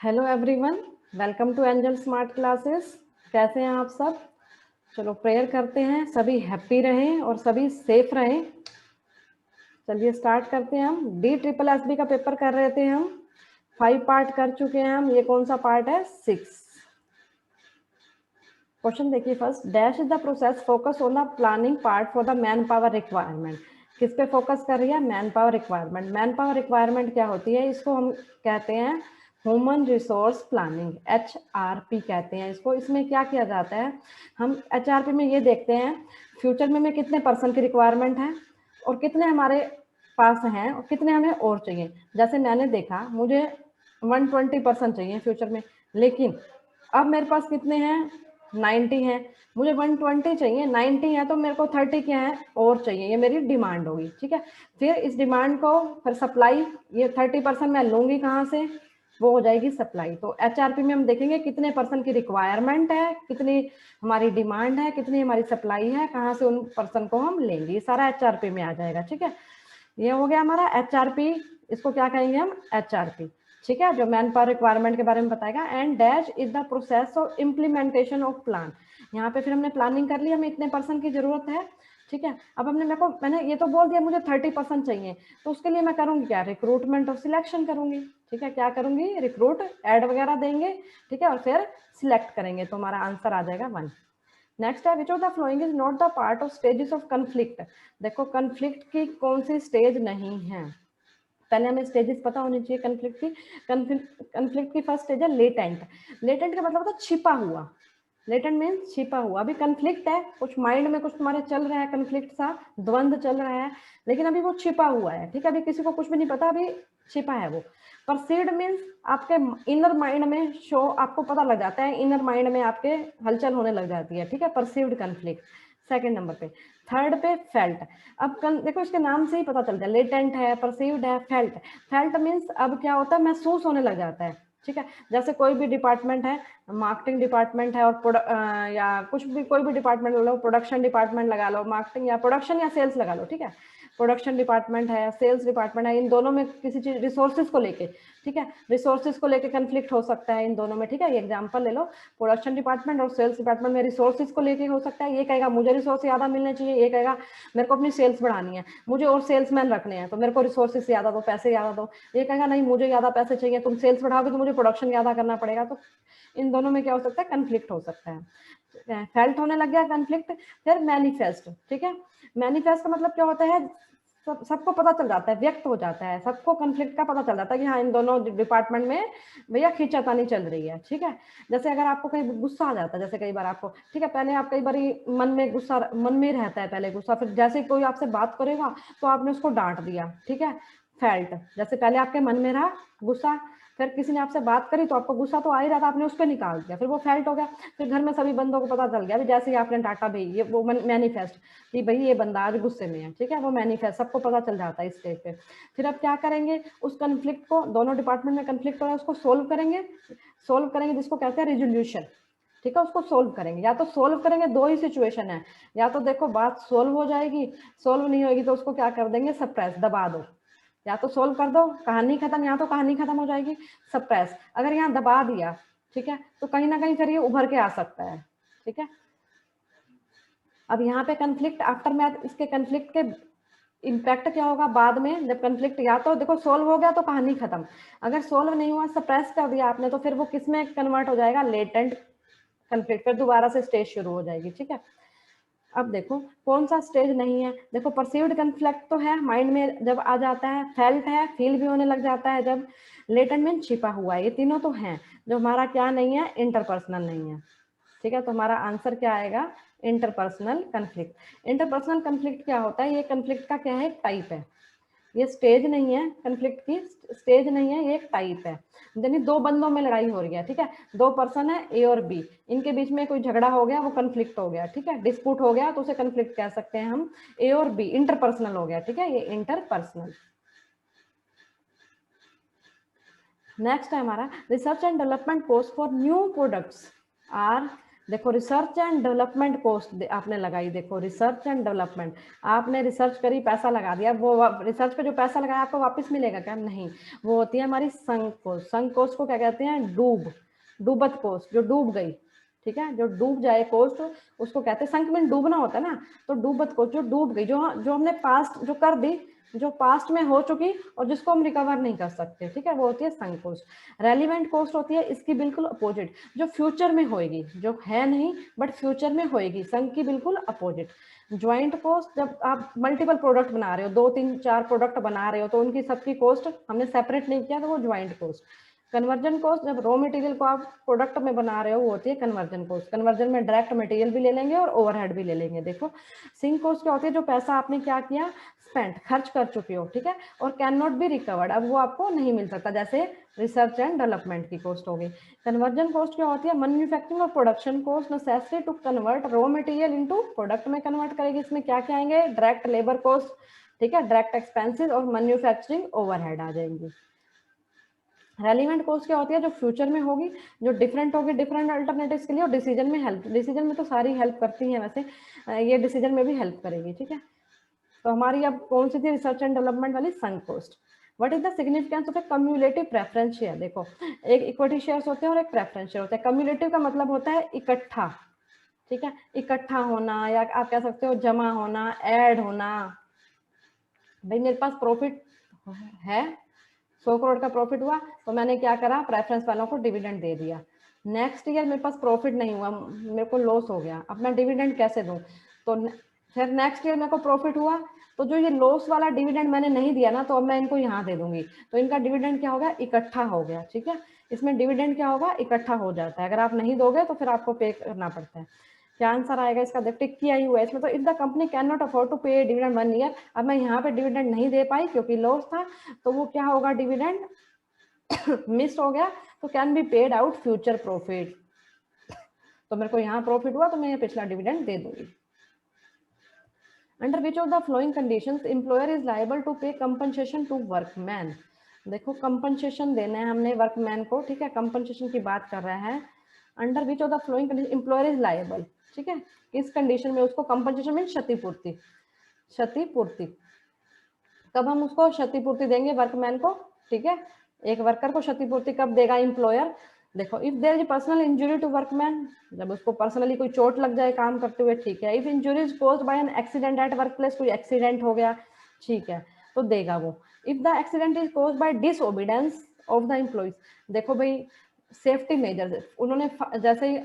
Hello everyone, welcome to Angel Smart Classes. कैसे हैं आप सब? चलो प्रेयर करते हैं, सभी हैप्पी रहें और सभी सेफ रहें। चलिए स्टार्ट करते हैं। हम DSSB का पेपर कर रहे थे, हम 5 पार्ट कर चुके हैं हम। ये कौन सा पार्ट है? 6। क्वेश्चन देखिए first, dash is the process focus on the planning part for the man power requirement. किस पे फोकस कर रही है? Man power requirement. Man power requirement क्या होती है? इसको हम कहते हैं ह्यूमन रिसोर्स प्लानिंग, HRP कहते हैं इसको। इसमें क्या किया जाता है, हम HRP में ये देखते हैं फ्यूचर में कितने पर्सन की रिक्वायरमेंट है और कितने हमारे पास हैं और कितने हमें और चाहिए। जैसे मैंने देखा मुझे 120% चाहिए फ्यूचर में, लेकिन अब मेरे पास कितने हैं? 90 है। मुझे 120 चाहिए, 90 है, तो मेरे को 30 क्या है और चाहिए। ये मेरी डिमांड होगी, ठीक है। फिर इस डिमांड को फिर सप्लाई, ये 30% मैं लूंगी कहाँ से? वो हो जाएगी सप्लाई। तो HRP में हम देखेंगे कितने पर्सन की रिक्वायरमेंट है, कितनी हमारी डिमांड है, कितनी हमारी सप्लाई है, कहाँ से उन पर्सन को हम लेंगे। ये सारा HRP में आ जाएगा, ठीक है। ये हो गया हमारा HRP। इसको क्या कहेंगे हम? HRP, ठीक है, जो मैन पावर रिक्वायरमेंट के बारे में बताएगा। And dash is the process of implementation of plan. यहाँ पे फिर हमने प्लानिंग कर ली, हमें इतने पर्सन की जरूरत है, ठीक है। अब मैंने ये तो बोल दिया मुझे 30% चाहिए, तो उसके लिए मैं करूंगी क्या? रिक्रूटमेंट और सिलेक्शन करूंगी, ठीक है। क्या करूंगी? रिक्रूट, एड वगैरह देंगे, ठीक है, और फिर सिलेक्ट करेंगे, तो हमारा आंसर आ जाएगा 1। नेक्स्ट है, विच of the following is not the part of stages of conflict. देखो कंफ्लिक्ट की कौन सी स्टेज नहीं है, पहले हमें स्टेजेस पता होनी चाहिए कंफ्लिक्ट की। कंफ्लिक्ट की फर्स्ट स्टेज है लेटेंट। लेटेंट का मतलब होता है छिपा हुआ। लेटेंट मीन्स छिपा हुआ। अभी कंफ्लिक्ट है, कुछ माइंड में कुछ तुम्हारे चल रहा है, कंफ्लिक्ट सा द्वंद चल रहा है, लेकिन अभी वो छिपा हुआ है, ठीक है। अभी किसी को कुछ भी नहीं पता, अभी छिपा है वो। परसीव्ड मीन्स आपके इनर माइंड में शो, आपको पता लग जाता है, इनर माइंड में आपके हलचल होने लग जाती है, ठीक है। परसीव्ड कंफ्लिक्ट सेकंड नंबर पे। थर्ड पे फेल्ट। अब देखो इसके नाम से ही पता चलता है, लेटेंट है, परसीव्ड है, फेल्ट। फेल्ट मीन्स अब क्या होता है, महसूस होने लग जाता है, ठीक है। जैसे कोई भी डिपार्टमेंट है, मार्केटिंग डिपार्टमेंट है और या कुछ भी, कोई भी डिपार्टमेंट लो, प्रोडक्शन डिपार्टमेंट लगा लो, मार्केटिंग या प्रोडक्शन या सेल्स लगा लो, ठीक है। प्रोडक्शन डिपार्टमेंट है, सेल्स डिपार्टमेंट है, इन दोनों में किसी चीज रिसोर्सेज को लेके, ठीक है, रिसोर्सेज को लेके कंफ्लिक्ट हो सकता है इन दोनों में, ठीक है। ये एग्जांपल ले लो, प्रोडक्शन डिपार्टमेंट और सेल्स डिपार्टमेंट में रिसोर्सेज को लेके हो सकता है। ये कहेगा मुझे रिसोर्स ज्यादा मिलने चाहिए, ये कहेगा मेरे को अपनी सेल्स बढ़ानी है, मुझे और सेल्समैन रखने हैं, तो मेरे को रिसोर्सेज ज्यादा दो, पैसे ज्यादा दो। ये कहेगा नहीं मुझे ज्यादा पैसे चाहिए, तुम सेल्स बढ़ाओगे तो मुझे प्रोडक्शन ज्यादा करना पड़ेगा। तो इन दोनों में क्या हो सकता है? कंफ्लिक्ट हो सकता है। फेल्ट होने लग गया कंफ्लिक्ट। फिर मैनिफेस्ट, ठीक है। मैनिफेस्ट का मतलब क्या होता है? सबको पता चल जाता है, व्यक्त हो जाता है, सबको कंफ्लिक्ट का पता चल जाता है कि हाँ इन दोनों डिपार्टमेंट में भैया खींचातानी चल रही है, ठीक है। जैसे अगर आपको कहीं गुस्सा आ जाता है, जैसे कई बार आपको, ठीक है, पहले आप कई बार मन में गुस्सा, मन में रहता है पहले गुस्सा, फिर जैसे कोई आपसे बात करेगा तो आपने उसको डांट दिया, ठीक है। फेल्ट, जैसे पहले आपके मन में रहा गुस्सा, फिर किसी ने आपसे बात करी तो आपको गुस्सा तो आ ही रहा था, आपने उस पर निकाल दिया, फिर वो फेल्ट हो गया। फिर घर में सभी बंदों को पता चल गया, जैसे ही आपने डांटा भाई, ये वो मैनिफेस्ट कि भाई ये बंदा आज गुस्से में है, ठीक है, वो मैनिफेस्ट, सबको पता चल जाता है इस स्टेज पे। फिर अब क्या करेंगे? उस कंफ्लिक्ट को, दोनों डिपार्टमेंट में कंफ्लिक्ट हो रहा है, उसको सोल्व करेंगे जिसको कहते हैं रिजोल्यूशन, ठीक है। उसको सोल्व करेंगे, या तो सोल्व करेंगे, दो ही सिचुएशन है, या तो देखो बात सोल्व हो जाएगी, सोल्व नहीं होगी तो उसको क्या कर देंगे? सप्रेस, दबा दो। या तो सोल्व कर दो, कहानी खत्म, या तो कहानी खत्म हो जाएगी। सप्रेस, अगर यहाँ दबा दिया, ठीक है, तो कहीं ना कहीं फिर ये उभर के आ सकता है, ठीक है। अब यहाँ पे कंफ्लिक्ट आफ्टर मैथ, इसके कंफ्लिक्ट के इम्पैक्ट क्या होगा बाद में? जब कंफ्लिक्ट या तो देखो सोल्व हो गया तो कहानी खत्म, अगर सोल्व नहीं हुआ, सप्रेस कर दिया आपने, तो फिर वो किस में कन्वर्ट हो जाएगा? लेटेंट कंफ्लिक्ट, फिर दोबारा से स्टेज शुरू हो जाएगी, ठीक है। अब देखो कौन सा स्टेज नहीं है। देखो परसीव्ड कंफ्लिक्ट तो है, माइंड में जब आ जाता है, फेल्ट है, फील भी होने लग जाता है जब, लेटेंट में छिपा हुआ है, ये तीनों तो हैं। जो हमारा क्या नहीं है? इंटरपर्सनल नहीं है, ठीक है। तो हमारा आंसर क्या आएगा? Interpersonal conflict. इंटरपर्सनल कंफ्लिक्ट क्या होता है? ये कंफ्लिक्ट का क्या है? टाइप है, ये स्टेज नहीं है, कंफ्लिक्ट की स्टेज नहीं है, ये एक टाइप है। यानी दो बंदों में लड़ाई हो रही है, ठीक है, दो पर्सन है ए और बी, इनके बीच में कोई झगड़ा हो गया, वो कंफ्लिक्ट हो गया, ठीक है, डिस्प्यूट हो गया, तो उसे कंफ्लिक्ट कह सकते हैं हम। ए और बी इंटरपर्सनल हो गया, ठीक है, ये इंटरपर्सनल। नेक्स्ट है हमारा, research and development cost for new products are देखो रिसर्च एंड डेवलपमेंट कॉस्ट आपने लगाई, देखो रिसर्च एंड डेवलपमेंट, आपने रिसर्च करी, पैसा लगा दिया, वो रिसर्च पे जो पैसा लगाया आपको वापस मिलेगा क्या? नहीं, वो होती है हमारी संक कॉस्ट। संक कॉस्ट को क्या कहते हैं? डूबत कॉस्ट, जो डूब गई, ठीक है, जो डूब जाए कॉस्ट उसको कहते हैं संक में डूबना होता है ना, तो डूबत कॉस्ट जो डूब गई, जो हमने पास्ट जो कर दी, जो पास्ट में हो चुकी और जिसको हम रिकवर नहीं कर सकते, ठीक है, वो होती है संक कॉस्ट। रेलिवेंट कॉस्ट होती है इसकी बिल्कुल अपोजिट, जो फ्यूचर में होएगी, जो है नहीं बट फ्यूचर में होएगी, संक की बिल्कुल अपोजिट। ज्वाइंट कॉस्ट, जब आप मल्टीपल प्रोडक्ट बना रहे हो, 2 3 4 प्रोडक्ट बना रहे हो, तो उनकी सबकी कॉस्ट हमने सेपरेट नहीं किया, तो वो ज्वाइंट कॉस्ट। कन्वर्जन कॉस्ट, जब रॉ मटेरियल को आप प्रोडक्ट में बना रहे हो, वो होती है कन्वर्जन कॉस्ट। कन्वर्जन में डायरेक्ट मटेरियल भी ले लेंगे और ओवरहेड भी ले लेंगे। देखो सिंक कॉस्ट क्या होती है? जो पैसा आपने क्या किया, स्पेंट, खर्च कर चुके हो, ठीक है, और कैन नॉट बी रिकवर्ड, अब वो आपको नहीं मिल सकता, जैसे रिसर्च एंड डेवलपमेंट की कॉस्ट होगी। कन्वर्जन कॉस्ट क्या होती है? मैन्युफैक्चरिंग और production cost, necessary to convert raw material into product में कन्वर्ट करेगी। इसमें क्या क्या आएंगे? डायरेक्ट लेबर कॉस्ट, ठीक है, डायरेक्ट एक्सपेंसेस और मैन्युफैक्चरिंग ओवरहेड आ जाएंगी। रेलिवेंट कॉस्ट क्या होती है? जो फ्यूचर में होगी, जो डिफरेंट होगी डिफरेंट अल्टरनेटिव्स के लिए, और डिसीजन में हेल्प, डिसीजन में तो सारी हेल्प करती हैं वैसे, ये डिसीजन में भी हेल्प करेगी, ठीक है। तो हमारी अब कौन सी थी? रिसर्च एंड डेवलपमेंट वाली, sunk cost. What is the significance of A cumulative preference share? देखो एक इक्विटी शेयर्स होते हैं और एक प्रेफरेंस शेयर होता है। कम्युलेटिव का मतलब होता है इकट्ठा, ठीक है, इकट्ठा होना, या आप कह सकते हो जमा होना, ऐड होना। भाई मेरे पास प्रॉफिट है, 100 करोड़ का प्रॉफिट हुआ, तो मैंने क्या करा? प्रेफरेंस वालों को डिविडेंड दे दिया। नेक्स्ट ईयर मेरे पास प्रॉफिट नहीं हुआ, मेरे को लॉस हो गया, अब मैं डिविडेंड कैसे दूं? तो फिर नेक्स्ट ईयर मेरे को प्रॉफिट हुआ, तो जो ये लॉस वाला डिविडेंड मैंने नहीं दिया ना, तो अब मैं इनको यहाँ दे दूंगी, तो इनका डिविडेंड क्या हो गया? इकट्ठा हो गया, ठीक है। इसमें डिविडेंड क्या होगा? इकट्ठा हो जाता है। अगर आप नहीं दोगे तो फिर आपको पे करना पड़ता है। क्या आंसर आएगा इसका? देख टिक किया ही हुआ है इसमें। तो if the company can not afford to pay dividend 1 year, अब मैं यहाँ पे डिविडेंड नहीं दे पाई क्योंकि लॉस था, तो वो क्या होगा? डिविडेंड मिस हो गया, तो can be paid out future profit. तो मेरे को यहाँ प्रॉफिट हुआ तो मैं ये पिछला डिविडेंड दे दूंगी। Under which of the following conditions employer is liable to pay compensation to workman? देखो कंपनसेशन देना है हमने वर्कमैन को, ठीक है, कंपनसेशन की बात कर रहा है। Under which of the flowing condition employer is liable, ठीक है, किस कंडीशन में उसको कंपनसेशन मीन क्षतिपूर्ति, क्षतिपूर्ति कब हम उसको क्षतिपूर्ति देंगे वर्कमैन को, ठीक है, एक वर्कर को क्षतिपूर्ति कब देगा एम्प्लॉयर? देखो if there is personal injury to workman, जब उसको पर्सनली कोई चोट लग जाए काम करते हुए, ठीक है। If injury is caused by an accident at work place, कोई एक्सीडेंट हो गया, ठीक है, तो देगा वो। If the accident is caused by disobedience of the employees, देखो भाई सेफ्टी मेजर उन्होंने जैसे ही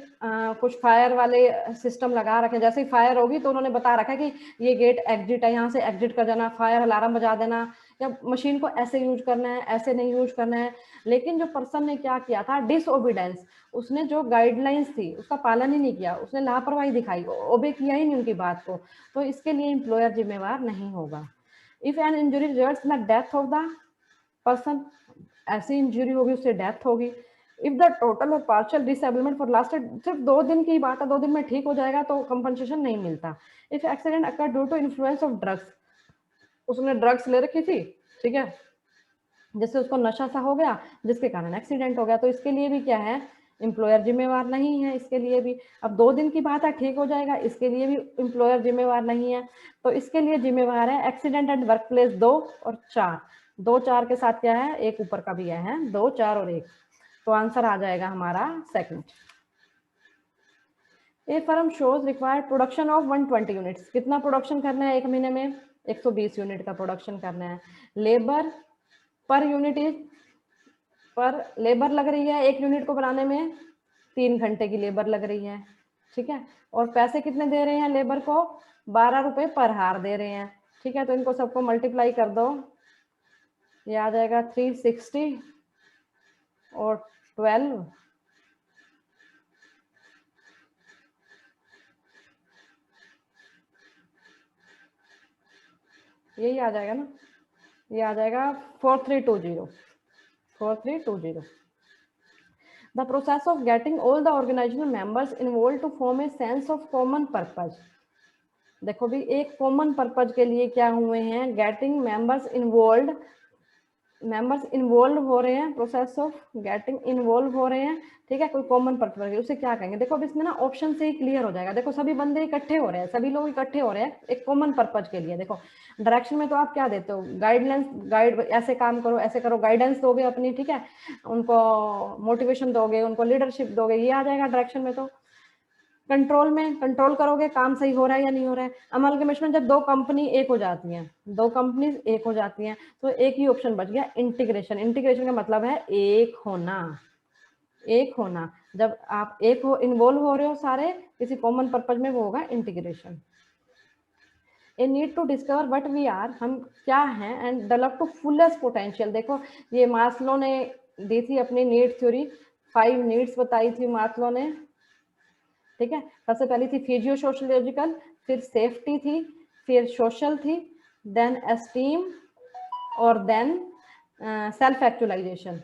कुछ फायर वाले सिस्टम लगा रखे, जैसे ही फायर होगी तो उन्होंने बता रखा है कि ये गेट एग्जिट है, यहाँ से एग्जिट कर जाना, फायर अलार्म बजा देना, या मशीन को ऐसे यूज करना है, ऐसे नहीं यूज करना है। लेकिन जो पर्सन ने क्या किया था? डिसओबीडेंस, उसने जो गाइडलाइंस थी उसका पालन ही नहीं किया, उसने लापरवाही दिखाई, ओबे किया ही नहीं उनकी बात को, तो इसके लिए एम्प्लॉयर जिम्मेवार नहीं होगा। If an injury results in the death of the person, ऐसी इंजरी होगी उससे डेथ होगी। इफ द टोटल और पार्शियल डिसेबलमेंट फॉर लास्टेड, सिर्फ 2 दिन की बात है, 2 दिन में ठीक हो जाएगा तो कंपनसेशन नहीं मिलता। If accident occur due to influence of drugs, उसने ड्रग्स ले रखी थी, ठीक है, जिससे उसको नशा सा हो गया जिसके कारण एक्सीडेंट हो गया, तो इसके लिए भी क्या है? एम्प्लॉयर जिम्मेवार नहीं है इसके लिए भी। अब 2 दिन की बात है, ठीक हो जाएगा, इसके लिए भी एम्प्लॉयर जिम्मेवार नहीं है। तो इसके लिए जिम्मेवार है एक्सीडेंट एट वर्क प्लेस 2 और 4, 2 4 के साथ क्या है? एक ऊपर का भी है 2 4 और 1, तो आंसर आ जाएगा हमारा second. A firm shows required production of 120 units, कितना प्रोडक्शन करना है एक महीने में? 120 यूनिट का प्रोडक्शन करना है। लेबर पर यूनिट इज, पर लेबर लग रही है 1 यूनिट को बनाने में 3 घंटे की लेबर लग रही है, ठीक है, और पैसे कितने दे रहे हैं लेबर को? 12 रुपए पर हार दे रहे हैं, ठीक है, तो इनको सबको मल्टीप्लाई कर दो, ये आ जाएगा 360 और 12, यही आ जाएगा ना, ये आ जाएगा 4320, 4320। The process of getting all the organizational members involved to form a sense of common purpose, देखो भी एक कॉमन पर्पज के लिए क्या हुए हैं? Getting members involve members involve हो रहे हैं, प्रोसेस ऑफ गेटिंग इन्वॉल्व हो रहे हैं, ठीक है, कोई कॉमन पर्पज, उसे क्या कहेंगे? देखो अब इसमें ना ऑप्शन से ही क्लियर हो जाएगा। देखो सभी बंदे इकट्ठे हो रहे हैं, सभी लोग इकट्ठे हो रहे हैं एक कॉमन पर्पज के लिए। देखो डायरेक्शन में तो आप क्या देते हो? गाइडलाइंस, गाइड, ऐसे काम करो, ऐसे करो, गाइडेंस दोगे अपनी, ठीक है, उनको मोटिवेशन दोगे, उनको लीडरशिप दोगे, ये आ जाएगा डायरेक्शन में। तो कंट्रोल में कंट्रोल करोगे काम सही हो रहा है या नहीं हो रहा है। अमलगमेशन में जब दो कंपनी एक हो जाती हैं, दो कंपनीज एक हो जाती हैं, तो एक ही ऑप्शन बच गया, इंटीग्रेशन। इंटीग्रेशन का मतलब है एक होना, एक होना। जब आप एक हो, इन्वॉल्व हो रहे हो सारे किसी कॉमन पर्पज में, वो होगा integration. A need to discover what we are, हम क्या हैं, and develop to fullest potential. देखो ये मास्लो ने दी थी अपनी नीड थ्योरी, 5 नीड्स बताई थी मास्लो ने, ठीक है। सबसे पहली थी फिजियो सोशोलॉजिकल, फिर सेफ्टी थी, फिर सोशल थी, देन एस्टीम, और then self actualisation.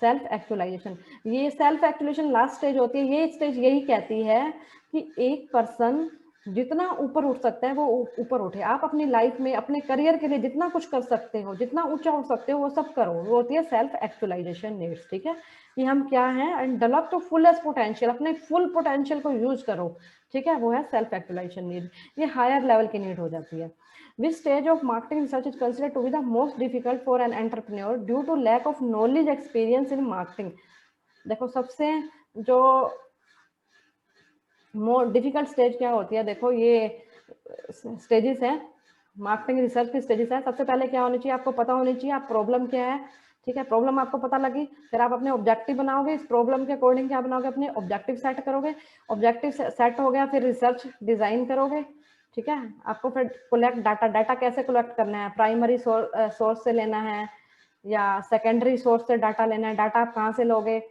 Self actualisation, ये सेल्फ एक्चुअलाइजेशन लास्ट स्टेज होती है। ये स्टेज यही कहती है कि एक पर्सन जितना ऊपर उठ सकता है वो ऊपर उठे। आप अपनी लाइफ में अपने करियर के लिए जितना कुछ कर सकते हो, जितना ऊंचा उठ सकते हो, वो सब करो। वो होती है सेल्फ एक्चुअलाइजेशन नीड्स, ठीक है, कि हम क्या हैं, and develop to fullest potential, अपने फुल पोटेंशियल को यूज करो, ठीक है, वो है सेल्फ एक्चुअलाइजेशन नीड। ये हायर लेवल की नीड हो जाती है। Which stage of marketing research is considered to be the most difficult for an entrepreneur due to lack of knowledge experience in marketing? देखो सबसे जो मोर डिफिकल्ट स्टेज क्या होती है, देखो ये स्टेजेस है, मार्केटिंग रिसर्च की स्टेजेस है। सबसे पहले क्या होनी चाहिए, आपको पता होनी चाहिए आप प्रॉब्लम क्या है, ठीक है, प्रॉब्लम आपको पता लगी, फिर आप अपने ऑब्जेक्टिव बनाओगे, इस प्रॉब्लम के अकॉर्डिंग क्या बनाओगे, अपने ऑब्जेक्टिव सेट करोगे, ऑब्जेक्टिव सेट हो गया, फिर रिसर्च डिजाइन करोगे, ठीक है। आपको फिर कलेक्ट डाटा, डाटा कैसे कलेक्ट करना है, प्राइमरी सोर्स से लेना है या सेकेंडरी सोर्स से डाटा लेना है, डाटा आप कहाँ से लोगे।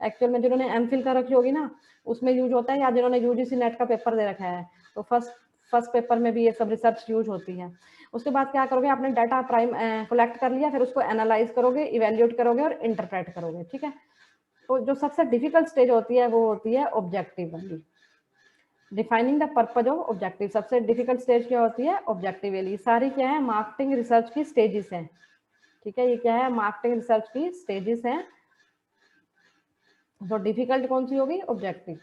एक्चुअल में जिन्होंने एमफिल कर रखी होगी ना, उसमें यूज होता है, या जिन्होंने यूजीसी नेट का पेपर दे रखा है, तो फर्स्ट पेपर में भी ये सब रिसर्च यूज होती है। उसके बाद क्या करोगे, आपने डाटा कलेक्ट कर लिया, फिर उसको एनालाइज करोगे, इवेल्युएट करोगे और इंटरप्रेट करोगे, ठीक है। तो जो सबसे डिफिकल्ट स्टेज होती है वो होती है ऑब्जेक्टिव वाली, defining the purpose of objective. सबसे डिफिकल्ट स्टेज क्या होती है, ऑब्जेक्टिव वाली। सारी क्या है, मार्केटिंग रिसर्च की स्टेजेस हैं, ठीक है, ये क्या है, मार्केटिंग रिसर्च की स्टेजेस हैं। तो डिफिकल्ट कौन सी होगी, objective.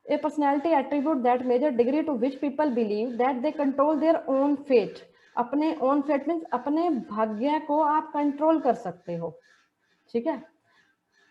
A personality attribute that major degree to which people believe that they control their own fate. अपने own fate means अपने भाग्य को आप कंट्रोल कर सकते हो, ठीक है।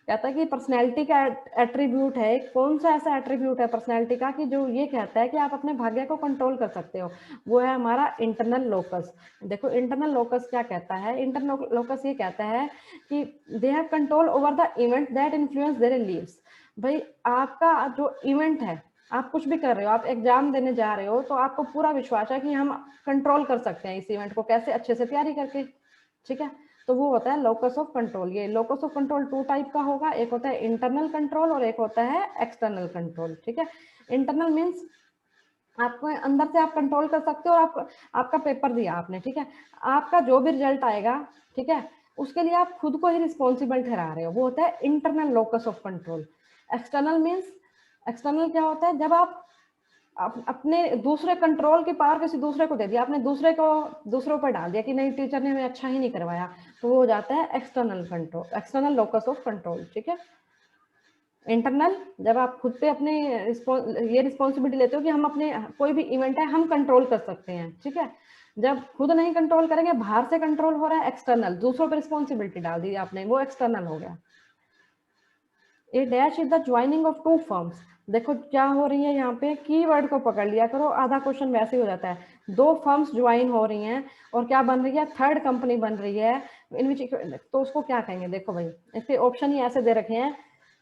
कहता है कि पर्सनैलिटी का एट्रीब्यूट है, कौन सा ऐसा एट्रीब्यूट है पर्सनैलिटी का कि जो ये कहता है कि आप अपने भाग्य को कंट्रोल कर सकते हो, वो है हमारा इंटरनल लोकस। देखो इंटरनल लोकस क्या कहता है, इंटरनल लोकस ये कहता है कि they have control over the event that influence their lives. भाई आपका जो इवेंट है, आप कुछ भी कर रहे हो, आप एग्जाम देने जा रहे हो, तो आपको पूरा विश्वास है कि हम कंट्रोल कर सकते हैं इस इवेंट को, कैसे अच्छे से तैयारी करके, ठीक है। तो वो होता है लोकस ऑफ कंट्रोल। ये लोकस ऑफ कंट्रोल 2 टाइप का होगा, एक होता है इंटरनल कंट्रोल और एक होता है एक्सटर्नल कंट्रोल, ठीक है। इंटरनल मींस आपको अंदर से आप कंट्रोल कर सकते हो, आपका पेपर दिया आपने, ठीक है, आपका जो भी रिजल्ट आएगा, ठीक है, उसके लिए आप खुद को ही रिस्पॉन्सिबल ठहरा रहे हो, वो होता है internal locus of control. External means, external क्या होता है, जब आप अपने दूसरे कंट्रोल की पावर किसी दूसरे को दे दिया, आपने दूसरों पर डाल दिया कि नहीं टीचर ने हमें अच्छा ही नहीं करवाया, तो वो हो जाता है external control, external locus of control, ठीक है। इंटरनल, जब आप खुद पे अपने ये रिस्पॉन्सिबिलिटी लेते हो कि हम अपने कोई भी इवेंट है हम कंट्रोल कर सकते हैं, ठीक है। जब खुद नहीं कंट्रोल करेंगे, बाहर से कंट्रोल हो रहा है, एक्सटर्नल, दूसरों पे रिस्पॉन्सिबिलिटी डाल दी आपने, वो एक्सटर्नल हो गया। A dash is the joining of 2 firms. देखो क्या हो रही है यहाँ पे, कीवर्ड को पकड़ लिया करो, आधा क्वेश्चन वैसे ही हो जाता है। 2 फर्म्स ज्वाइन हो रही हैं और क्या बन रही है, थर्ड कंपनी बन रही है, इन विच, तो उसको क्या कहेंगे, देखो भाई इसके ऑप्शन ही ऐसे दे रखे हैं,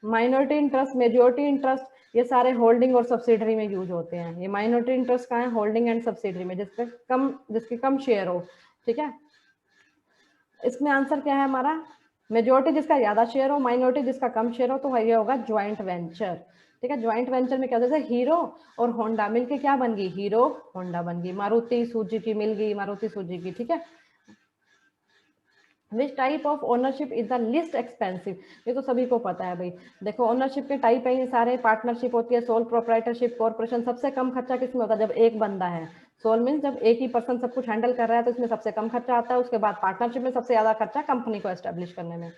माइनॉरिटी इंटरेस्ट, मेजोरिटी इंटरेस्ट, ये सारे होल्डिंग और सब्सिडरी में यूज होते हैं। ये माइनॉरिटी इंटरेस्ट कहाँ है, होल्डिंग एंड सब्सिडरी में, जिसके कम शेयर हो, ठीक है। इसमें आंसर क्या है हमारा, मेजोरिटी जिसका ज्यादा शेयर हो, माइनॉरिटी जिसका कम शेयर हो, तो ये होगा ज्वाइंट वेंचर, ठीक है। ज्वाइंट वेंचर में क्या, जैसे हीरो और होंडा मिलके क्या बन गई, हीरो होंडा बन गई, मारुति सुजुकी मिल गई, मारुति सुजुकी, ठीक है। Which type of ownership is the list expensive, ये तो सभी को पता है भाई। देखो ओनरशिप के टाइप है ये सारे, पार्टनरशिप होती है, सोल प्रोप्राइटरशिप, कॉर्पोरेशन। सबसे कम खर्चा किसमें होता है, जब एक बंदा है, सोल मीन्स जब एक ही पर्सन सब कुछ हैंडल कर रहा है तो इसमें सबसे कम खर्चा आता है, उसके बाद पार्टनरशिप में सबसे ज्यादा खर्चा कंपनी को एस्टेब्लिश करने में।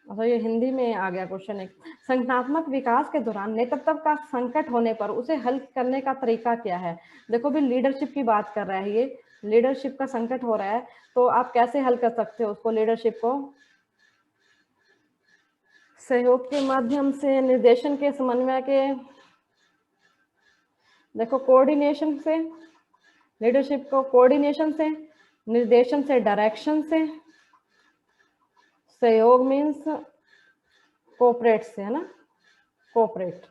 अच्छा ये हिंदी में आ गया क्वेश्चन एक, संगठनात्मक विकास के दौरान नेतृत्व का संकट होने पर उसे हल करने का तरीका क्या है। देखो भी लीडरशिप की बात कर रहा है, ये लीडरशिप का संकट हो रहा है तो आप कैसे हल कर सकते हो उसको, लीडरशिप को सहयोग के माध्यम से, निर्देशन के, समन्वय के, देखो कोऑर्डिनेशन से, लीडरशिप को कोऑर्डिनेशन से, निर्देशन से, डायरेक्शन से, सहयोग मीन्स कोऑपरेट से, है ना, कोऑपरेट।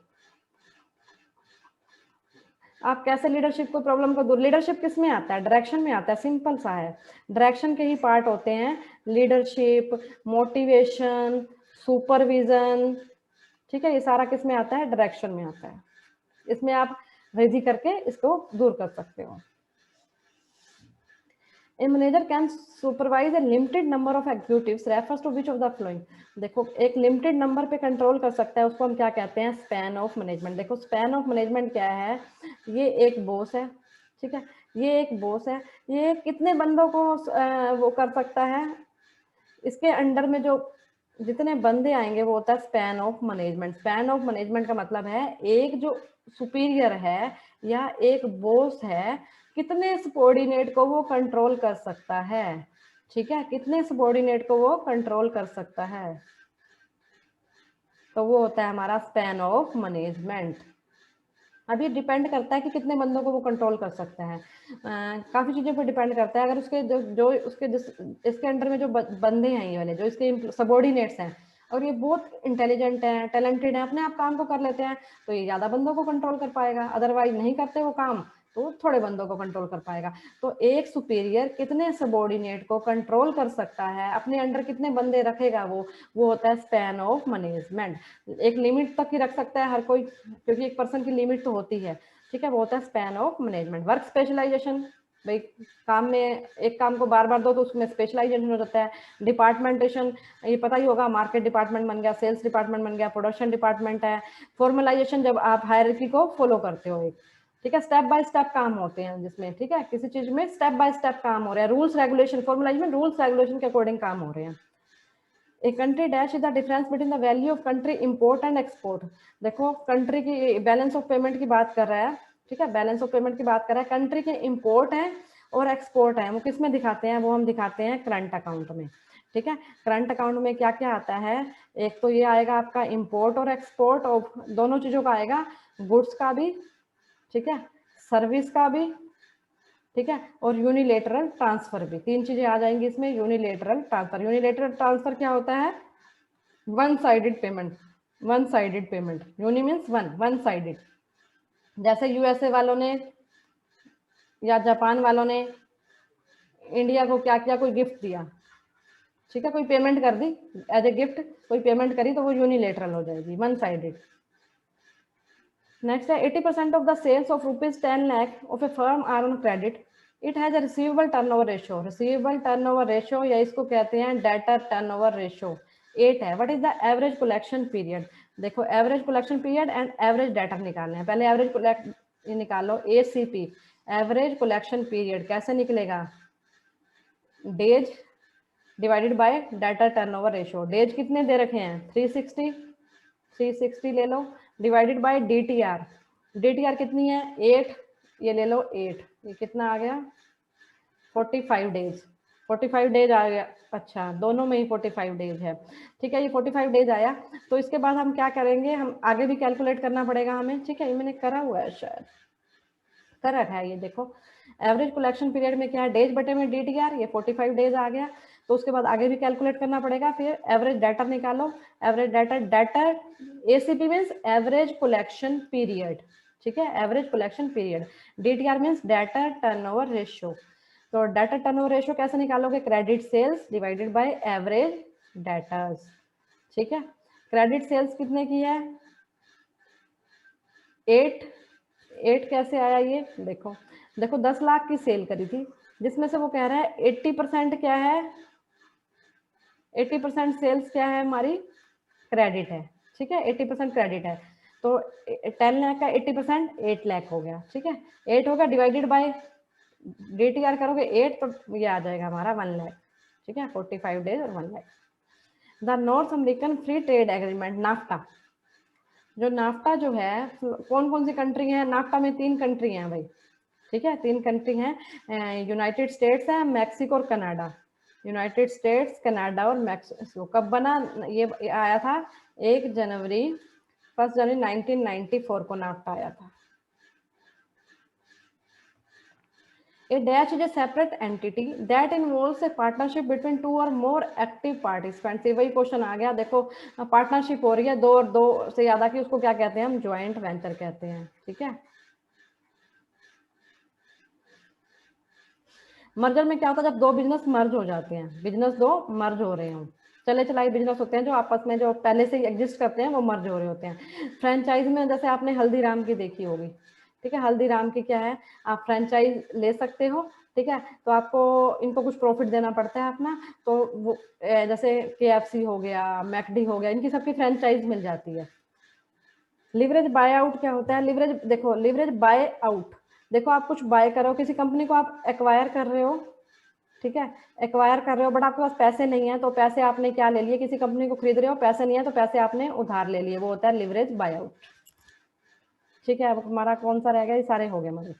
आप कैसे लीडरशिप को प्रॉब्लम को दूर, लीडरशिप किस में आता है, डायरेक्शन में आता है, सिंपल सा है, डायरेक्शन के ही पार्ट होते हैं लीडरशिप, मोटिवेशन, सुपरविजन, ठीक है, ये सारा किस में आता है, डायरेक्शन में आता है। इसमें आप रेजी करके इसको दूर कर सकते हो। A manager can supervise a limited number of executives refers to which of the following। देखो एक लिमिटेड नंबर पे कंट्रोल कर सकता है, उसको हम क्या कहते हैं, स्पैन ऑफ मैनेजमेंट। देखो स्पैन ऑफ मैनेजमेंट क्या है, ये एक बॉस है, ठीक है, ये एक बॉस है, ये कितने बंदों को वो कर सकता है, इसके अंडर में जो जितने बंदे आएंगे वो होता है span of management. Span of management का मतलब है एक जो सुपीरियर है या एक बॉस है, कितने सबऑर्डिनेट को वो कंट्रोल कर सकता है, ठीक है, कितने सबऑर्डिनेट को वो कंट्रोल कर सकता है, तो वो होता है हमारा स्पैन ऑफ मैनेजमेंट। अब ये डिपेंड करता है कि कितने बंदों को वो कंट्रोल कर सकता है, काफी चीजों पर डिपेंड करता है। अगर उसके जो उसके इसके अंडर में जो बंदे हैं, ये वाले जो इसके सबऑर्डिनेट्स हैं, और ये बहुत इंटेलिजेंट हैं, टैलेंटेड हैं, अपने आप काम को कर लेते हैं, तो ये ज्यादा बंदों को कंट्रोल कर पाएगा। अदरवाइज नहीं करते वो काम तो थोड़े बंदों को कंट्रोल कर पाएगा। तो एक सुपीरियर कितने सबऑर्डिनेट को कंट्रोल कर सकता है, अपने अंडर कितने बंदे रखेगा, वो होता है स्पैन ऑफ मैनेजमेंट। एक लिमिट तक ही रख सकता है हर कोई, क्योंकि एक पर्सन की लिमिट तो होती है, ठीक है, वो होता है span of management. Work specialisation, भाई काम में एक काम को बार बार दो तो उसमें स्पेशलाइजेशन हो जाता है। डिपार्टमेंटेशन, ये पता ही होगा, मार्केट डिपार्टमेंट बन गया, सेल्स डिपार्टमेंट बन गया, प्रोडक्शन डिपार्टमेंट है। फॉर्मलाइजेशन, जब आप हायरार्की को फॉलो करते हो एक, ठीक है, स्टेप बाय स्टेप काम होते हैं जिसमें, ठीक है, किसी चीज में स्टेप बाय स्टेप काम हो रहा है, rules regulation, formalisation rules regulation के अकॉर्डिंग काम हो रहे हैं। A country dash is the difference between the value of country import and export. देखो कंट्री की बैलेंस ऑफ पेमेंट की बात कर रहा है, ठीक है, बैलेंस ऑफ पेमेंट की बात कर रहा है, कंट्री के इंपोर्ट है और एक्सपोर्ट है, वो किस में दिखाते हैं, वो हम दिखाते हैं करंट अकाउंट में, ठीक है। करंट अकाउंट में क्या क्या आता है, एक तो ये आएगा आपका इंपोर्ट और एक्सपोर्ट, और दोनों चीजों का आएगा, गुड्स का भी, ठीक है, सर्विस का भी, ठीक है, और यूनिलेटरल ट्रांसफर भी, तीन चीजें आ जाएंगी इसमें। यूनिलेटरल ट्रांसफर, यूनिलेटरल ट्रांसफर क्या होता है, one sided payment, one sided payment, uni means one sided. जैसे यूएसए वालों ने या जापान वालों ने इंडिया को क्या किया, कोई गिफ्ट दिया, ठीक है, कोई पेमेंट कर दी एज ए गिफ्ट, कोई पेमेंट करी, तो वो यूनिलेटरल हो जाएगी, वन साइडेड। नेक्स्ट है 80% of the sales of ₹10 lakh of a firm are on credit, it has a receivable turnover ratio. Receivable turnover ratio या इसको कहते हैं डेटर टर्नओवर रेशियो 8 है। What is the average collection period. देखो average collection period and average debtor निकालने हैं। पहले average निकालो, ACP एवरेज कलेक्शन पीरियड कैसे निकलेगा, days divided by debtor turnover ratio. Days कितने दे रखे हैं, 360 ले लो, डिवाइडेड बाय DTR, DTR कितनी है 8, ये ले लो 8, ये कितना आ गया 45 डेज, 45 डेज आ गया। अच्छा दोनों में ही 45 डेज है, ठीक है, ये 45 डेज आया। तो इसके बाद हम क्या करेंगे, हम आगे भी कैलकुलेट करना पड़ेगा हमें, ठीक है, ये मैंने करा हुआ है, शायद कर रखा है ये। देखो एवरेज कलेक्शन पीरियड में क्या है, डेज बटे में DTR, ये 45 डेज आ गया। तो उसके बाद आगे भी कैलकुलेट करना पड़ेगा, फिर एवरेज डेटर निकालो, average debtor ACP means average collection period, ठीक है, average collection period. DTR means debtor turnover ratio. तो डेटर टर्नओवर रेशियो कैसे निकालोगे, credit sales divided by average debtors, ठीक है। क्रेडिट सेल्स कितने की है 8 कैसे आया ये, देखो 10 लाख की सेल करी थी, जिसमें से वो कह रहा है 80% क्या है, 80% सेल्स क्या है हमारी क्रेडिट है, ठीक है, 80% क्रेडिट है। तो 10 लाख का 80% 8 लाख हो गया, ठीक है। 8 होगा डिवाइडेड बाय DTR करोगे 8 तो ये आ जाएगा हमारा 1 लाख, ठीक है। 45 डेज और 1 lakh. The north American free trade agreement NAFTA, जो नाफ्टा जो है कौन कौन सी कंट्री है, नाफ्टा में 3 कंट्री हैं भाई, ठीक है, 3 कंट्री हैं, यूनाइटेड स्टेट्स है, मैक्सिको और कनाडा। यूनाइटेड स्टेट्स, कनाडा और मैक्सिको। कब बना ये आया था 1 जनवरी 1994 को नाफ्टा आया था। A dash is a separate entity that involves a partnership between 2 or more active participants। वही क्वेश्चन आ गया, देखो पार्टनरशिप हो रही है 2 और 2 से ज्यादा की, उसको क्या कहते हैं हम, ज्वाइंट वेंचर कहते हैं, ठीक है। मर्जर में क्या होता है, जब 2 बिजनेस मर्ज हो जाते हैं, बिजनेस 2 मर्ज हो रहे हो, चले चलाई बिजनेस होते हैं जो आपस में जो पहले से ही एग्जिस्ट करते हैं वो मर्ज हो रहे होते हैं। फ्रेंचाइज में जैसे आपने हल्दीराम की देखी होगी, ठीक है, हल्दीराम की क्या है, आप फ्रेंचाइज ले सकते हो, ठीक है, तो आपको इनको कुछ प्रॉफिट देना पड़ता है अपना, तो वो जैसे KFC हो गया, मैकडी हो गया, इनकी सबकी फ्रेंचाइज मिल जाती है। लिवरेज बाय आउट क्या होता है, लिवरेज देखो, लिवरेज बाय आउट, देखो आप कुछ बाय करो, किसी कंपनी को आप एक्वायर कर रहे हो, ठीक है, एक्वायर कर रहे हो, बट आपके पास पैसे नहीं है, तो पैसे आपने क्या ले लिए, किसी कंपनी को खरीद रहे हो, पैसे नहीं है तो पैसे आपने उधार ले लिए, वो होता है लिवरेज बाय आउट, ठीक है। अब हमारा कौन सा रह गया, ये सारे हो गए हमारे।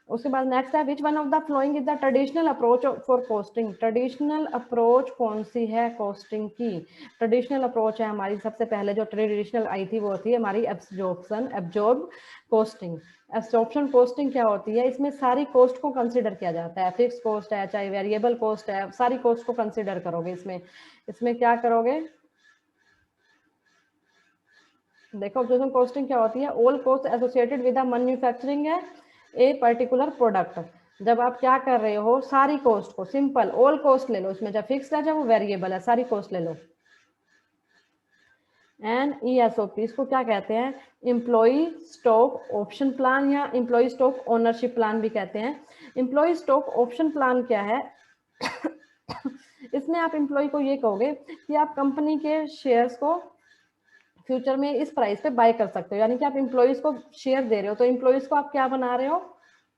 उसके बाद नेक्स्ट है, which one of the following is the traditional approach for costing. Traditional approach कौन सी है कॉस्टिंग की, ट्रेडिशनल अप्रोच है हमारी, सबसे पहले जो ट्रेडिशनल आई थी वो थी हमारी एब्जॉर्ब कॉस्टिंग। एब्जॉर्प्शन कॉस्टिंग क्या होती है, इसमें सारी कॉस्ट को कंसिडर किया जाता है, फिक्स कॉस्ट है चाहे वेरिएबल कॉस्ट है, सारी कॉस्ट को कंसिडर करोगे इसमें। इसमें क्या करोगे, देखो ऑब्जर्वेशन कॉस्टिंग क्या होती है, all cost associated with the manufacturing है ए पर्टिकुलर प्रोडक्ट। जब आप क्या कर रहे हो, सारी कॉस्ट को, सिंपल ऑल कॉस्ट ले लो, इसमें जब फिक्स्ड है जब वो वेरिएबल है, सारी कॉस्ट ले लो। एंड ESOP इसको क्या कहते हैं, एम्प्लॉई स्टॉक ऑप्शन प्लान या एम्प्लॉई स्टॉक ओनरशिप प्लान भी कहते हैं। एम्प्लॉई स्टॉक ऑप्शन प्लान क्या है इसमें आप एम्प्लॉय को ये कहोगे कि आप कंपनी के शेयर्स को फ्यूचर में इस प्राइस पे बाय कर सकते हो, यानी कि आप एम्प्लॉइज को शेयर दे रहे हो, तो एम्प्लॉइज को आप क्या बना रहे हो,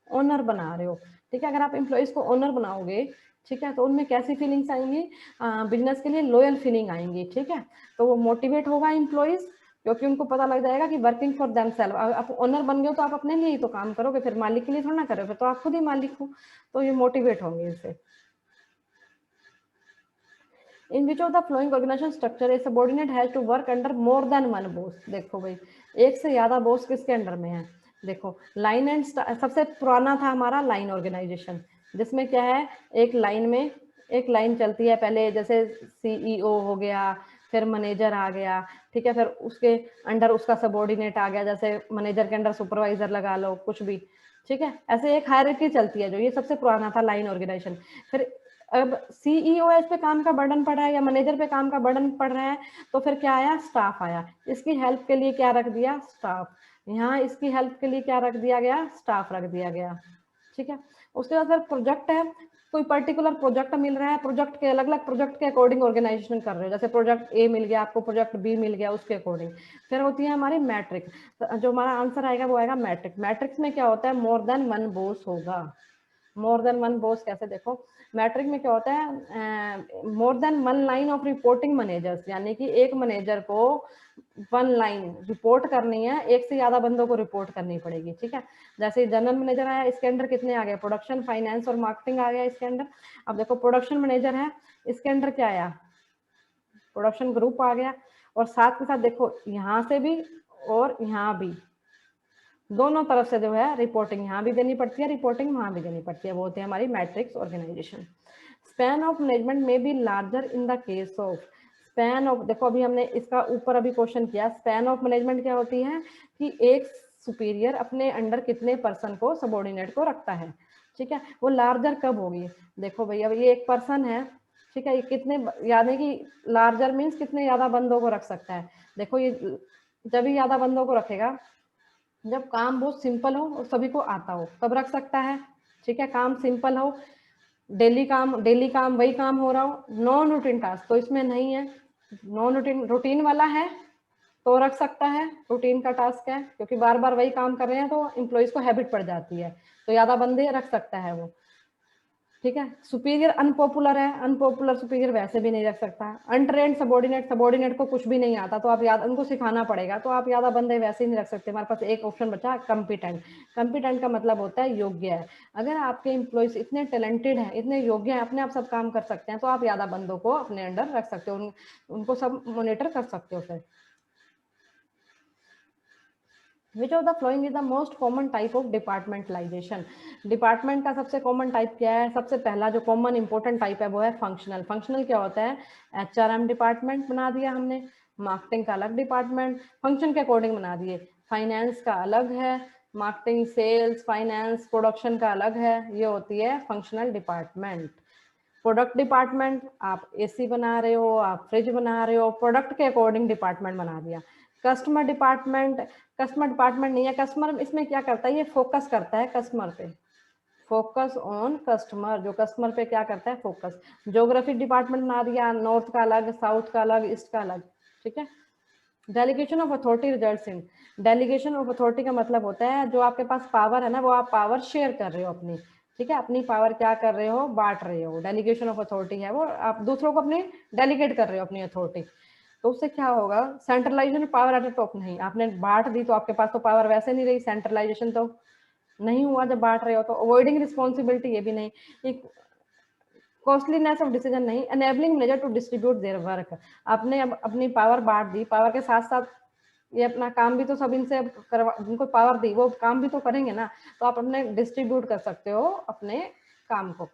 ओनर बना रहे हो, ठीक है। अगर आप एम्प्लॉइज को ओनर बनाओगे, ठीक है, तो उनमें कैसी फीलिंग्स आएंगी, बिजनेस के लिए लॉयल फीलिंग आएंगी, ठीक है। तो वो मोटिवेट होगा एम्प्लॉइज, क्योंकि उनको पता लग जाएगा कि वर्किंग फॉर देमसेल्फ, आप ओनर बन गए हो तो आप अपने लिए ही तो काम करोगे, फिर मालिक के लिए थोड़ा ना करोगे, तो आप खुद ही मालिक हो, तो ये मोटिवेट होंगे इससे। In which of the following organisation structure a subordinate has to work under more than one boss. देखो भाई, एक से ज्यादा बॉस किसके अंडर में है, देखो लाइन एंड सबसे पुराना था हमारा लाइन ऑर्गेनाइजेशन, जिसमें क्या है, एक लाइन में एक लाइन चलती है, पहले जैसे CEO हो गया, फिर मैनेजर आ गया, ठीक है, फिर उसके अंडर उसका सबऑर्डिनेट आ गया, जैसे मैनेजर के अंडर सुपरवाइजर लगा लो, कुछ भी, ठीक है, ऐसे एक हायरार्की चलती है, जो ये सबसे पुराना था लाइन ऑर्गेनाइजेशन। फिर अब CEO है, इस पे काम का बर्डन पड़ रहा है, या मैनेजर पे काम का बर्डन पड़ रहा है, तो फिर क्या आया, स्टाफ आया, इसकी हेल्प के लिए क्या रख दिया, स्टाफ, यहाँ इसकी हेल्प के लिए क्या रख दिया गया, स्टाफ रख दिया गया, ठीक है। उसके बाद फिर प्रोजेक्ट है, कोई पर्टिकुलर प्रोजेक्ट मिल रहा है, प्रोजेक्ट के अलग अलग प्रोजेक्ट के अकॉर्डिंग ऑर्गेनाइजेशन कर रहे हो, जैसे प्रोजेक्ट A मिल गया आपको, प्रोजेक्ट B मिल गया, उसके अकॉर्डिंग। फिर होती है हमारी मैट्रिक, जो हमारा आंसर आएगा वो आएगा मैट्रिक। मैट्रिक्स में क्या होता है, मोर देन वन बॉस होगा। मोर देन वन बॉस कैसे, देखो मैट्रिक में क्या होता है, मोर than one line of reporting managers, यानी कि एक मैनेजर को 1 लाइन रिपोर्ट करनी है, एक से ज्यादा बंदों को रिपोर्ट करनी पड़ेगी, ठीक है। जैसे जनरल मैनेजर आया, इसके अंदर कितने आ गए, प्रोडक्शन, फाइनेंस और मार्केटिंग आ गया इसके अंदर। अब देखो प्रोडक्शन मैनेजर है, इसके अंदर क्या आया, प्रोडक्शन ग्रुप आ गया, और साथ के साथ देखो यहाँ से भी और यहाँ भी, दोनों तरफ से जो है रिपोर्टिंग यहाँ भी देनी पड़ती है, रिपोर्टिंग वहां भी देनी पड़ती है, वो होती है हमारी matrix organisation. Span of management में be larger in the case of, span of, देखो अभी हमने इसका ऊपर अभी क्वेश्चन किया, स्पैन ऑफ मैनेजमेंट क्या होती है कि एक सुपीरियर अपने अंडर कितने पर्सन को, सबऑर्डिनेट को रखता है, ठीक है। वो लार्जर कब होगी, देखो भैया ये एक पर्सन है, ठीक है, ये कितने, यानी कि लार्जर मीन्स कितने ज्यादा बंदों को रख सकता है। देखो ये जब ही ज्यादा बंदों को रखेगा जब काम बहुत सिंपल हो और सभी को आता हो, तब रख सकता है, ठीक है। काम सिंपल हो, डेली काम वही काम हो रहा हो, नॉन रूटीन टास्क तो इसमें नहीं है, नॉन रूटीन, रूटीन वाला है तो रख सकता है, रूटीन का टास्क है, क्योंकि बार बार वही काम कर रहे हैं तो एम्प्लॉइज को हैबिट पड़ जाती है, तो ज्यादा बंदे रख सकता है वो। ठीक है। सुपीरियर अनपॉपुलर है, अनपॉपुलर सुपीरियर वैसे भी नहीं रख सकता। अनट्रेंड सबॉर्डिनेट, सबॉर्डिनेट को कुछ भी नहीं आता तो आप याद, उनको सिखाना पड़ेगा, तो आप ज्यादा बंदे वैसे ही नहीं रख सकते। हमारे पास एक ऑप्शन बचा कम्पिटेंट। कम्पिटेंट का मतलब होता है योग्य है। अगर आपके एम्प्लॉइज इतने टैलेंटेड हैं, इतने योग्य हैं, अपने आप सब काम कर सकते हैं, तो आप ज्यादा बंदों को अपने अंडर रख सकते हो, उनको सब मॉनिटर कर सकते हो फिर। Which of the following is the most common type of departmentalization? Department का सबसे कॉमन टाइप क्या है? सबसे पहला जो कॉमन इंपॉर्टेंट टाइप है वो है फंक्शनल। फंक्शनल क्या होता है? HRM डिपार्टमेंट बना दिया हमने, मार्केटिंग का अलग डिपार्टमेंट, फंक्शन के अकॉर्डिंग बना दिए। फाइनेंस का अलग है, मार्केटिंग, सेल्स, फाइनेंस, प्रोडक्शन का अलग है, ये होती है फंक्शनल डिपार्टमेंट। प्रोडक्ट डिपार्टमेंट, आप एसी बना रहे हो, आप फ्रिज बना रहे हो, प्रोडक्ट के अकॉर्डिंग डिपार्टमेंट बना दिया। कस्टमर डिपार्टमेंट, कस्टमर डिपार्टमेंट नहीं है। कस्टमर इसमें क्या करता है? ये फोकस करता है कस्टमर पे, फोकस ऑन कस्टमर, जो कस्टमर पे क्या करता है? फोकस। ज्योग्राफिक डिपार्टमेंट बना दिया, नॉर्थ का अलग, साउथ का अलग, ईस्ट का अलग। ठीक है। Delegation of authority results in, delegation of authority का मतलब होता है जो आपके पास पावर है ना, वो आप पावर शेयर कर रहे हो अपनी। ठीक है, अपनी पावर क्या कर रहे हो? बांट रहे हो। डेलीगेशन ऑफ अथॉरिटी है वो, आप दूसरों को अपनी डेलीगेट कर रहे हो अपनी अथॉरिटी। तो उससे क्या होगा? Centralisation power at the top नहीं, आपने बांट दी तो आपके पास तो पावर वैसे नहीं रही, सेंट्रलाइजेशन तो नहीं हुआ जब बांट रहे हो तो। अवॉइडिंग रिस्पॉन्सिबिलिटी, ये भी नहीं। एक कॉस्टलीनेस ऑफ डिसीजन नहीं, enabling manager to distribute their work, आपने अब अपनी पावर बांट दी, पावर के साथ साथ ये अपना काम भी तो सब इनसे करवा, जिनको पावर दी वो काम भी तो करेंगे ना, तो आप अपने डिस्ट्रीब्यूट कर सकते हो अपने काम को।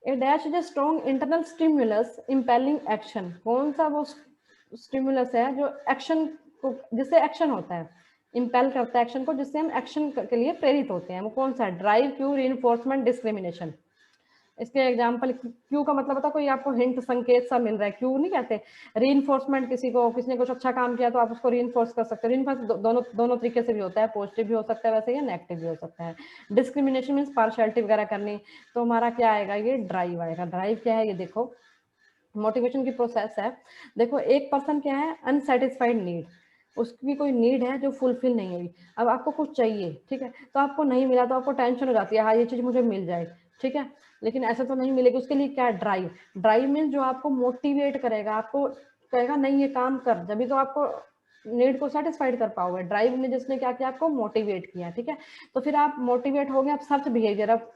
A dash is a strong internal stimulus impelling action, कौन सा वो स्टिमुलस है जो एक्शन को, जिससे एक्शन होता है, इम्पेल करता है एक्शन को, जिससे हम एक्शन के लिए प्रेरित होते हैं, वो कौन सा है? Drive, Q, reinforcement, discrimination. इसके एग्जाम्पल, क्यू का मतलब होता है कोई आपको हिंट, संकेत सा मिल रहा है, क्यू नहीं कहते। रीइंफोर्समेंट, किसी ने कुछ अच्छा काम किया तो आप उसको रीइंफोर्स कर सकते हो। रीइंफोर्स दोनों तरीके से भी होता है, पॉजिटिव भी हो सकता है वैसे, या नेगेटिव भी हो सकता है। डिस्क्रिमिनेशन मीन्स पार्शियलिटी वगैरह करनी, तो हमारा क्या आएगा? ये ड्राइव आएगा। ड्राइव क्या है? ये देखो, मोटिवेशन की प्रोसेस है। देखो, एक पर्सन क्या है? अनसेटिस्फाइड नीड, उसकी कोई नीड है जो फुलफिल नहीं हुई। अब आपको कुछ चाहिए, ठीक है, तो आपको नहीं मिला तो आपको टेंशन हो जाती है, हाँ ये चीज मुझे मिल जाए, ठीक है, लेकिन ऐसा तो नहीं मिलेगी। उसके लिए क्या? ड्राइव। ड्राइव मीन्स जो आपको मोटिवेट करेगा, आपको कहेगा नहीं ये काम कर, जब तो आपको नीड को सेटिस्फाइड कर पाओगे। ड्राइव ने जिसने क्या किया? आपको मोटिवेट किया। ठीक है, तो फिर आप मोटिवेट हो गए, आप सर्च बिहेवियर, अब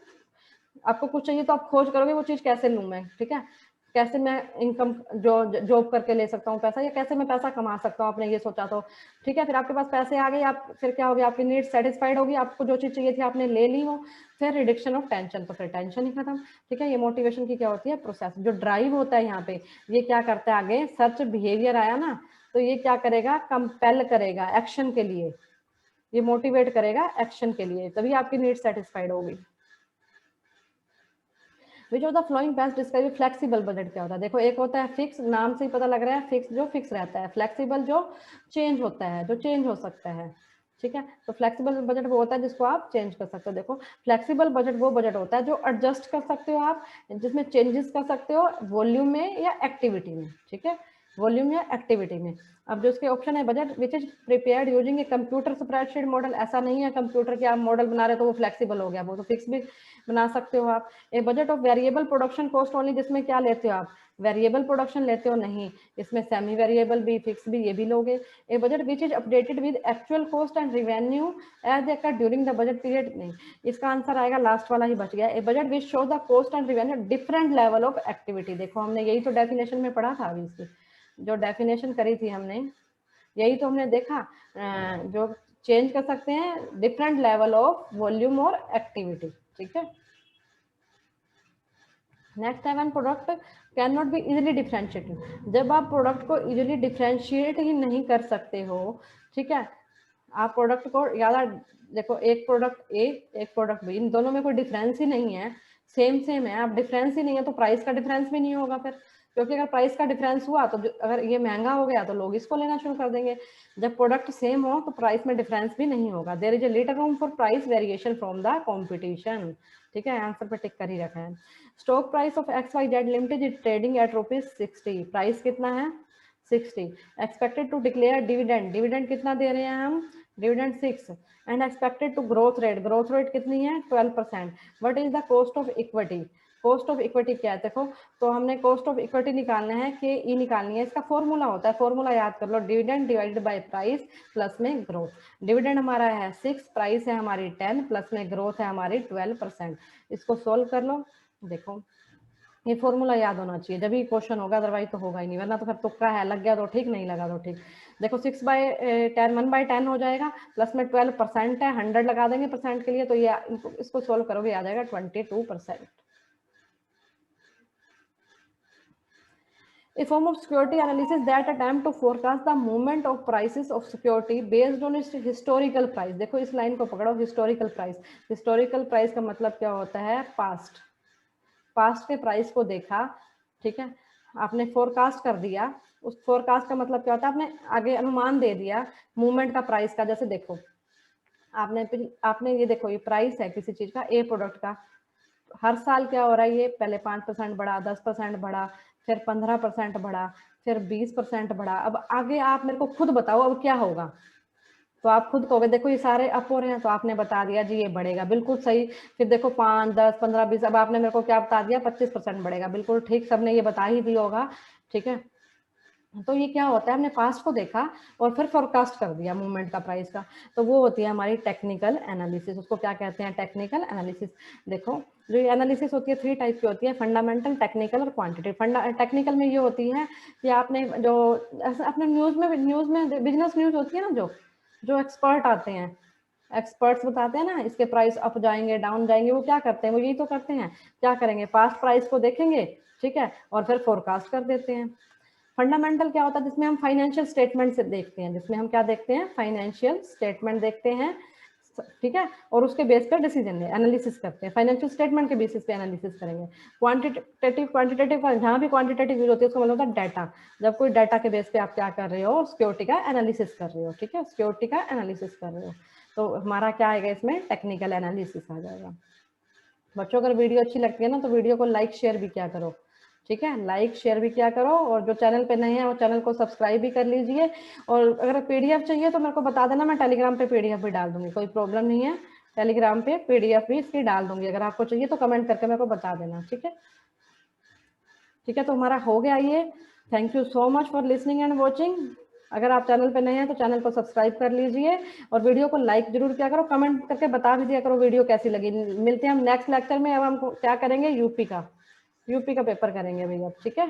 आपको कुछ चाहिए तो आप खोज करोगे वो चीज कैसे लूं मैं, ठीक है, कैसे मैं इनकम जो जॉब करके ले सकता हूँ पैसा, या कैसे मैं पैसा कमा सकता हूँ, आपने ये सोचा तो ठीक है, फिर आपके पास पैसे आ गए, आप फिर क्या हो गया? आपकी नीड सेटिस्फाइड होगी, आपको जो चीज चाहिए थी आपने ले ली हो। फिर रिडक्शन ऑफ टेंशन, तो फिर टेंशन ही खत्म। ठीक है, ये मोटिवेशन की क्या होती है? प्रोसेस। जो ड्राइव होता है यहाँ पे, ये क्या करता है? आगे सर्च बिहेवियर आया ना, तो ये क्या करेगा? कंपेल करेगा एक्शन के लिए, ये मोटिवेट करेगा एक्शन के लिए, तभी आपकी नीड सेटिस्फाइड होगी। विच of the flowing best describe flexible budget क्या होता है? देखो, एक होता है फिक्स, नाम से ही पता लग रहा है, फिक्स जो फिक्स रहता है, फ्लेक्सिबल जो चेंज होता है, जो चेंज हो सकता है। ठीक है, तो फ्लेक्सिबल बजट वो होता है जिसको आप चेंज कर सकते हो। देखो, फ्लेक्सिबल बजट वो बजट होता है जो एडजस्ट कर सकते हो आप, जिसमें चेंजेस कर सकते हो वॉल्यूम में या एक्टिविटी में। ठीक है, वॉल्यूम या एक्टिविटी में। अब जो इसके ऑप्शन है, budget which is prepared using a computer spreadsheet model, ऐसा नहीं है कंप्यूटर के आप मॉडल बना रहे तो वो फ्लेक्सिबल हो गया, वो तो फिक्स भी बना सकते हो आप। A budget of variable production cost only, जिसमें क्या लेते हो आप? वेरिएबल प्रोडक्शन लेते हो? नहीं, इसमें सेमी वेरिएबल भी, फिक्स भी, ये भी लोगे। A budget which is updated with actual cost and revenue as a during the budget period, नहीं, इसका आंसर आएगा लास्ट वाला ही बच गया। A budget which show the cost and revenue different level of activity, देखो हमने यही तो डेफिनेशन में पढ़ा था, अभी इसकी जो डेफिनेशन करी थी हमने, यही तो हमने देखा, जो चेंज कर सकते हैं डिफरेंट लेवल ऑफ वॉल्यूम और एक्टिविटी। ठीक है, नेक्स्ट है, when product can not be easily differentiated, जब आप प्रोडक्ट को इजिली डिफ्रेंशिएट ही नहीं कर सकते हो। ठीक है, आप प्रोडक्ट को ज्यादा, देखो एक प्रोडक्ट ए, एक प्रोडक्ट बी, इन दोनों में कोई डिफरेंस ही नहीं है, सेम सेम है, आप डिफरेंस ही नहीं है तो प्राइस का डिफरेंस भी नहीं होगा फिर, क्योंकि अगर प्राइस का डिफरेंस हुआ तो अगर ये महंगा हो गया तो लोग इसको लेना शुरू कर देंगे। जब प्रोडक्ट सेम हो तो प्राइस में डिफरेंस भी नहीं होगा। There is a little room for price variation from the competition. ठीक है, आंसर पे टिक कर ही रखा है। Stock price of XYZ limited is trading at ₹60, price कितना है? 60। Expected to declare dividend, dividend कितना दे रहे हैं हम, dividend 6। And expected to growth rate कितनी है 12%। What is the cost of equity, cost of equity क्या है, देखो तो हमने कॉस्ट ऑफ इक्विटी निकालना है कि ई निकालनी है, इसका फॉर्मूला होता है, फॉर्मूला याद कर लो, dividend divided by price plus में ग्रोथ। डिविडेंड हमारा है 6, प्राइस है हमारी 10, प्लस में ग्रोथ है हमारी 12%। इसको सोल्व कर लो, देखो ये फॉर्मूला याद होना चाहिए जब भी क्वेश्चन होगा, अदरवाइज तो होगा ही नहीं, वरना तो फिर तुक्का है, लग गया तो ठीक, नहीं लगा तो ठीक। देखो 6/10 1/10 हो जाएगा, प्लस में 12% है, 100 लगा देंगे परसेंट के लिए, तो ये इसको सोल्व करोगे आ जाएगा 22%। A form of security analysis that attempt to forecast the movement of prices of security based on its historical price। देखो इस लाइन को पकड़ो, historical price, historical price का मतलब क्या होता है, पास्ट, पास्ट के प्राइस को देखा, ठीक है, आपने फोरकास्ट कर दिया, उस फोरकास्ट का मतलब क्या होता है, आपने आगे अनुमान दे दिया मूवमेंट का प्राइस का। जैसे देखो आपने ये देखो, ये प्राइस है किसी चीज का, ए प्रोडक्ट का, हर साल क्या हो रहा है, ये पहले 5% बढ़ा, 10% बढ़ा, फिर 15% बढ़ा, फिर 20% बढ़ा। अब आगे आप मेरे को खुद बताओ अब क्या होगा, तो आप खुद कहोगे देखो ये सारे अप हो रहे हैं, तो आपने बता दिया जी ये बढ़ेगा, बिल्कुल सही। फिर देखो 5, 10, 15, 20, अब आपने मेरे को क्या बता दिया, 25% बढ़ेगा, बिल्कुल ठीक, सबने ये बता ही दिया होगा, ठीक है। तो ये क्या होता है, हमने पास्ट को देखा और फिर फोरकास्ट कर दिया मूवमेंट का, प्राइस का, तो वो होती है हमारी टेक्निकल एनालिसिस। उसको क्या कहते हैं, टेक्निकल एनालिसिस। देखो जो ये एनालिसिस होती है 3 टाइप की होती है, फंडामेंटल, टेक्निकल और क्वांटिटेटिव। टेक्निकल में ये होती है कि आपने जो अपने न्यूज में बिजनेस न्यूज होती है ना, जो एक्सपर्ट आते हैं, एक्सपर्ट्स बताते हैं ना इसके प्राइस अप जाएंगे डाउन जाएंगे, वो क्या करते हैं, वो यही तो करते हैं, क्या करेंगे, पास्ट प्राइस को देखेंगे, ठीक है, और फिर फोरकास्ट कर देते हैं। फंडामेंटल क्या होता है, जिसमें हम फाइनेंशियल स्टेटमेंट से देखते हैं, जिसमें हम क्या देखते हैं, फाइनेंशियल स्टेटमेंट देखते हैं, ठीक है, और उसके बेस पर डिसीजन एनालिसिस करते हैं, फाइनेंशियल स्टेटमेंट के बेसिस पे एनालिसिस करेंगे। क्वांटिटेटिव का जहाँ भी क्वांटिटेटिव यूज होती है उसका मतलब होता है डाटा, जब कोई डाटा के बेस पे आप क्या कर रहे हो, सिक्योरिटी का एनालिसिस कर रहे हो, ठीक है, सिक्योरिटी का एनालिसिस कर रहे हो, तो हमारा क्या आएगा इसमें, टेक्निकल एनालिसिस आ जाएगा। बच्चों अगर वीडियो अच्छी लगती है ना तो वीडियो को लाइक शेयर भी क्या करो, ठीक है, लाइक शेयर भी क्या करो, और जो चैनल पे नए हैं वो चैनल को सब्सक्राइब भी कर लीजिए। और अगर पीडीएफ चाहिए तो मेरे को बता देना, मैं टेलीग्राम पे पीडीएफ भी डाल दूंगी, कोई प्रॉब्लम नहीं है, टेलीग्राम पे पीडीएफ भी इसकी डाल दूंगी, अगर आपको चाहिए तो कमेंट करके मेरे को बता देना, ठीक है। ठीक है, तो हमारा हो गया ये। Thank you so much for listening and watching. अगर आप चैनल पे नए हैं तो चैनल को सब्सक्राइब कर लीजिए और वीडियो को लाइक जरूर किया करो, कमेंट करके बता भी दिया करो वीडियो कैसी लगी। मिलते हैं हम नेक्स्ट लेक्चर में। अब हम क्या करेंगे, यूपी का पेपर करेंगे भैया, ठीक है।